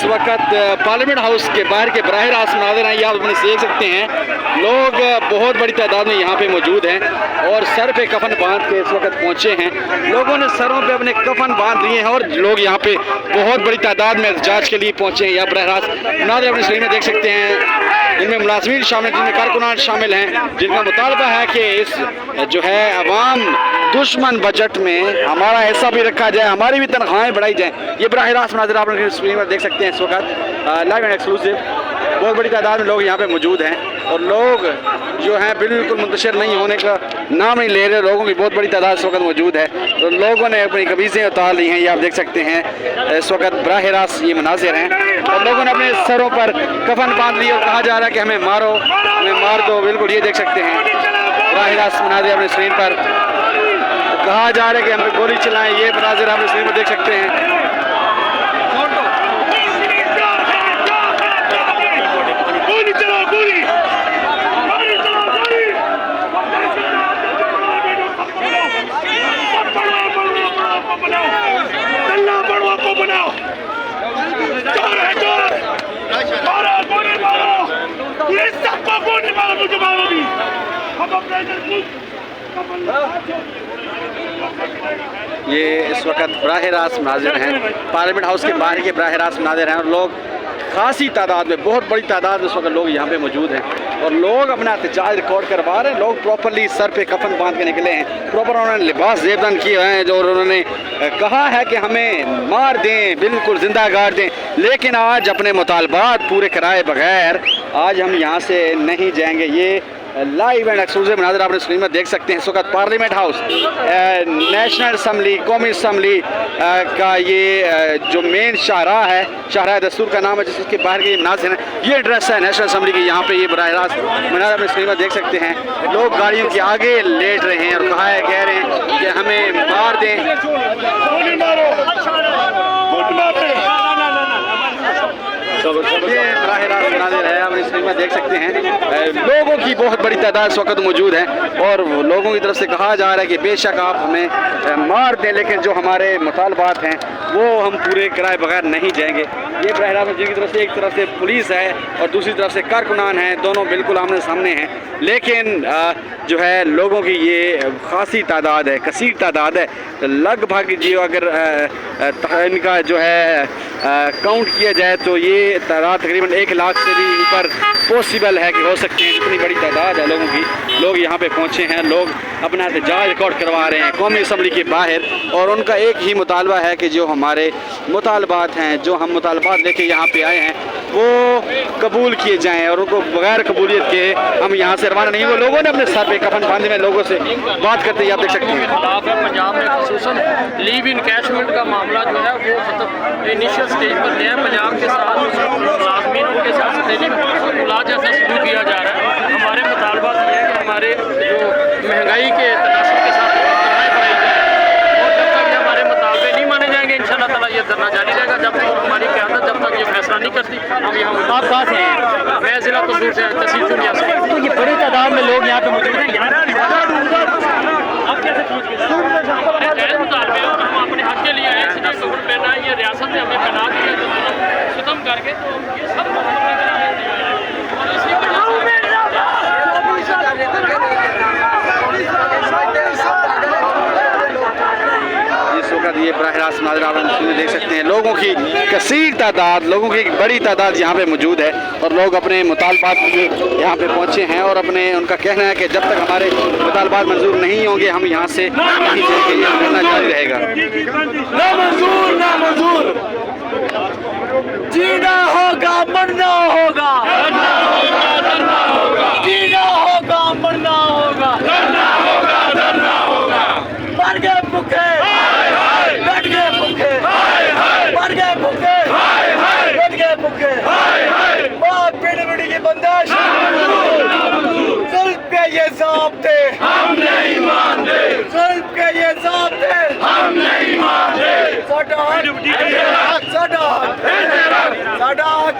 वक्त parliament house के बाहर के बराह रास्त मनाज़िर हैं, ये आप अपने देख सकते हैं। लोग बहुत बड़ी तादाद में यहाँ पे मौजूद हैं और सर पे कफन बांध के इस वक्त पहुँचे हैं। लोगों ने सरों पे अपने कफन बांध लिए हैं और लोग यहाँ पे बहुत बड़ी तादाद में एहतजाज के लिए पहुँचे हैं। यहाँ बराह रास्त मनाज़िर अपनी स्क्रीन में देख सकते हैं। इनमें मुलाज़मीन शामिल, जिनमें कारकुनान शामिल हैं, जिनका मुतालबा है कि इस जो है अवाम दुश्मन बजट में हमारा हिस्सा भी रखा जाए, हमारी भी तनख्वाहें बढ़ाई जाए। ये बराह रास्त मनाज़िर आप स्क्रीन पर देख सकते हैं इस वक्त लाइव एंड एक्सक्लूसिव। बहुत बड़ी तादाद में लोग यहाँ पे मौजूद हैं और लोग जो हैं बिल्कुल मुंतशिर नहीं होने का नाम नहीं ले रहे। लोगों की बहुत बड़ी तादाद इस वक्त मौजूद है तो लोगों ने अपनी कमीज़ें उतार ली हैं। ये आप देख सकते हैं इस वक्त बराह रास्त ये मनाज़िर हैं और लोगों ने अपने सरों पर कफन बांध लिए और कहा जा रहा है कि हमें मारो, हमें मार दो। बिल्कुल ये देख सकते हैं बराह रास्त मनाज़िर अपनी स्क्रीन पर कहा जा रहा है कि हम पे गोली चलाएं। ये मनाज़िर आप स्क्रीन पर देख सकते हैं। ये इस वक्त बराह रास्त मनाज़िर हैं, पार्लियामेंट हाउस के बाहर के बराह रास्त मनाज़िर हैं और लोग खासी तादाद में, बहुत बड़ी तादाद में इस वक्त लोग यहाँ पे मौजूद हैं और लोग अपना एहतजाज रिकॉर्ड करवा रहे हैं। लोग प्रॉपरली सर पे कफन बांध के निकले हैं, प्रॉपर उन्होंने लिबास जेबदान किए हैं जो उन्होंने कहा है कि हमें मार दें, बिल्कुल जिंदा गाड़ दें, लेकिन आज अपने मुतालबात पूरे कराए बगैर आज हम यहाँ से नहीं जाएंगे। ये लाइव एंड एक्सक्लूसिव मनाज़िर आपने स्क्रीन में देख सकते हैं। इस वक्त पार्लियामेंट हाउस नेशनल असम्बली, कौमी असम्बली का ये जो मेन शाहराह है, शाहराह दस्तूर का नाम है, जिसके बाहर के ये मनाज़िर हैं। ये एड्रेस है नेशनल असम्बली की। यहाँ पे ये बराह रास्त मनाज़िर अपने स्क्रीन में देख सकते हैं। लोग गाड़ियों के आगे लेट रहे हैं और कह रहे हैं कि हमें मार दें। ये बराह रास्त मनाज़िर है, आप स्क्रीन में देख सकते हैं। लोगों की बहुत बड़ी तादाद इस वक्त मौजूद है और लोगों की तरफ से कहा जा रहा है कि बेशक आप हमें मार दें, लेकिन जो हमारे मुतालबात हैं वो हम पूरे कराए बगैर नहीं जाएंगे। ये बराह रास्त जिनकी तरफ से एक तरफ से पुलिस है और दूसरी तरफ से कारकुनान हैं, दोनों बिल्कुल आमने सामने हैं, लेकिन जो है लोगों की ये खासी तादाद है, कसीर तादाद है। लगभग जो अगर इनका जो है काउंट किया जाए तो ये तादाद तकरीबन 1 लाख से भी ऊपर पॉसिबल है कि हो सकती है। इतनी बड़ी तादाद है लोगों की। लोग यहाँ पे पहुँचे हैं, लोग अपना एहतजाज रिकॉर्ड करवा रहे हैं कौमी असम्बली के बाहर और उनका एक ही मुतालबा है कि जो हमारे मुतालबात हैं, जो हम मुतालबात लेके यहाँ पे आए हैं वो कबूल किए जाएँ और उनको बगैर कबूलियत के हम यहाँ से रवाना नहीं। वो लोगों ने अपने सर पे कफन बांधे में लोगों से बात करते हैं, आप देख सकते हैं। पंजाब में खसूसन लीव इनकैशमेंट का मामला जो है वो मतलब इनिशियल स्टेज पर है। पंजाब के साथ मुलाजमीनों के साथ मुला जैसा शुरू किया जा रहा है। हमारे मुतालबा ये है कि हमारे जो महंगाई के तनासब के साथ तनख्वाहें बढ़ाई जाए और जब तक हमारे मुतालबे नहीं माने जाएंगे इंशाअल्लाह ताला ये धरना जारी रहेगा जब तक हमारी क़यादत जब तक ये फैसला नहीं करती। हम यहाँ आप कहाँ से हैं? मैं ज़िला कसूर से, तहसील चुनिया से। तो ये बड़ी तादाद में लोग यहाँ पे मौजूद हैं। आप कैसे पहुँच गए? मुतालबे हम अपने हक के लिए आए, इसलिए कबूल करना है। ये रियासत ने हमें बना दिया खत्म करके, तो ये सब और इसी ये बराह रास्त मनाज़िर आप देख सकते हैं। लोगों की कसीर तादाद, लोगों की बड़ी तादाद यहाँ पे मौजूद है और लोग अपने मुतालबात यहाँ पे पहुँचे हैं और अपने उनका कहना है कि जब तक हमारे मुतालबात मंजूर नहीं होंगे हम यहाँ से नहीं जाएंगे। ये धरना जारी रहेगा। ना मंजूर, ना मंजूर, जीना होगा मरना होगा, जीना होगा मरना होगा, मर गए भूखे, बैठ गए भूखे, मर गए भूखे, बैठ गए भूखे, बाप पीढ़ी पीढ़ी की बंदिश, जुल्म के ये ज़ाब्ते हम नहीं मानते, जुल्म के ये ज़ाब्ते हम नहीं मानते। साडा हक, साडा हक, साडा हक।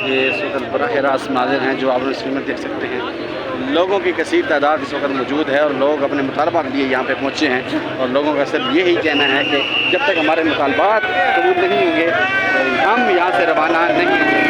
ये इस वक्त बराह रास्त मनाज़िर हैं जो आप स्क्रीन में देख सकते हैं। लोगों की कसीर तादाद इस वक्त मौजूद है और लोग अपने मुतालबा के लिए यहाँ पे पहुँचे हैं और लोगों का सिर्फ यही कहना है कि जब तक हमारे मुतालबात कबूल नहीं होंगे तो हम यहाँ से रवाना नहीं होंगे।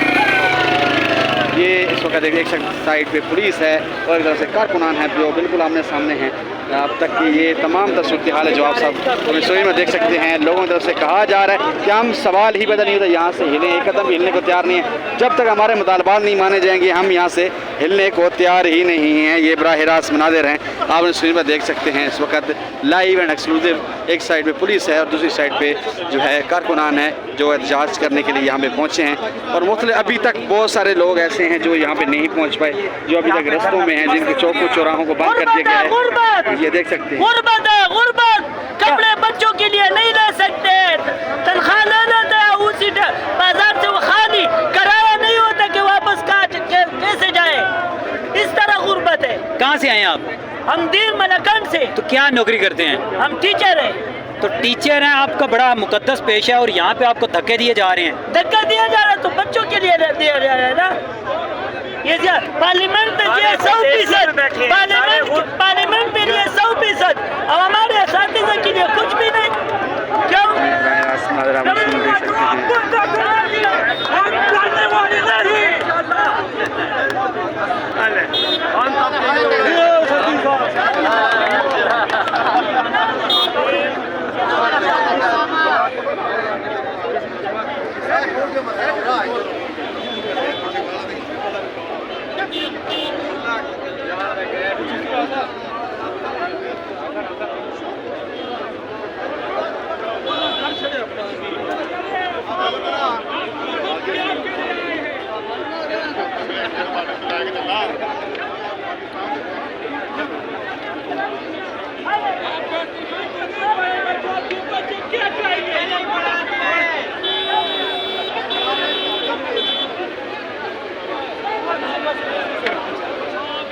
ये इस वक्त एक साइड पे पुलिस है और एक तरफ से कारकुनान है जो बिल्कुल आमने सामने हैं। अब तक की ये तमाम सूरत हाल है जो आप सब तस्वीर में देख सकते हैं। लोगों की तरफ से कहा जा रहा है कि हम सवाल ही पैदा नहीं होता यहाँ से हिलें, एक कदम भी हिलने को तैयार नहीं है। जब तक हमारे मुतालबात नहीं माने जाएंगे हम यहाँ से हिलने को तैयार ही नहीं हैं। ये बराह रास्त मनाज़िर हैं, आप तस्वीर में देख सकते हैं। इस वक्त लाइव एंड एक्सक्लूसिव एक साइड पे पुलिस है और दूसरी साइड पे जो है कारकुनान है जो एहतजाज करने के लिए यहाँ पे पहुँचे हैं। और मुख्तलिफ अभी तक बहुत सारे लोग ऐसे हैं जो यहाँ पे नहीं पहुँच पाए, जो अभी तक रस्तों में हैं, जिनके चौकों चौराहों को बंद कर दिया गया है। ये देख सकते हैं गुर्बत है, गुर्बत। कपड़े बच्चों के लिए नहीं ले सकते, तनख्वाह ले लेते हैं उसी बाजार से वो खाली, किराया नहीं होता कि वापस कैसे जाए। इस तरह गुर्बत है। कहाँ से आए आप? हम दीन मलकंड से। तो क्या नौकरी करते हैं? हम टीचर हैं। तो टीचर हैं, आपका बड़ा मुकद्दस पेशा है और यहाँ पे आपको धक्के दिए जा रहे हैं। धक्का दिया जा रहा है तो बच्चों के लिए दिया जा रहा है ना। ये पार्लियामेंट में 100%, पार्लियामेंट में 100%, अब हमारे असातिज़ा के लिए कुछ भी नहीं। क्या